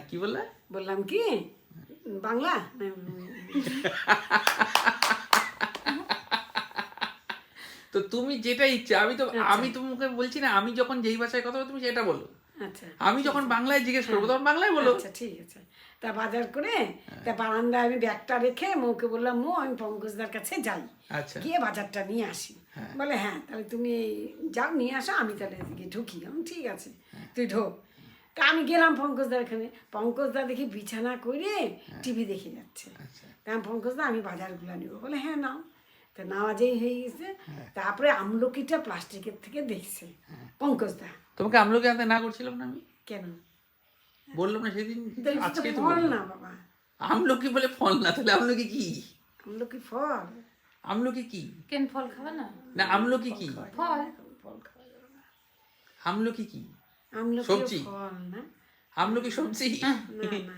কি বললে? বললাম কি বাংলা তো তুমি যেটা ইচ্ছা, আমি তোমাকে বলছি না, আমি যখন যেই ভাষায় কথা বলবো তুমি সেটা বলো। আচ্ছা আমি যখন বাংলায় জিজ্ঞেস করবো তখন বাংলায় বলো। আচ্ছা ঠিক আছে। তা বাজার করে তা বারান্দায় আমি ব্যাগটা রেখে মৌকে বললাম, মৌ আমি পঙ্কজদার কাছে যাই, আচ্ছা গিয়ে বাজারটা নিয়ে আসি। বলে হ্যাঁ তাহলে তুমি যাও নিয়ে আসো, আমি তাহলে এদিকে ঢুকি। আমি ঠিক আছে তুই ঢোক। তা আমি গেলাম পঙ্কজদার এখানে, পঙ্কজদা দেখি বিছানা করে টিভি দেখে যাচ্ছে। তা আমি পঙ্কজদা আমি বাজারগুলো নিব, বলে হ্যাঁ নাও। তা নেওয়া যেই হয়ে গেছে, তারপরে আমলকিটা প্লাস্টিকের থেকে দেখছে পঙ্কজদা। তোমাকে আমলকি আনতে না করছিলাম না আমি? কেন? বললাম না সেদিন, আজকে তো ফল বললাম। না বাবা, আমলকি বলে ফল না, তাহলে আমলকি কি? আমলকি ফল। আমলকি কি? কেন ফল খাবে না? না আমলকি কি? ফল। ফল খাওয়া যাবে না। আমলকি কি? আমলকি সবজি? ফল না, আমলকি সবজি? না না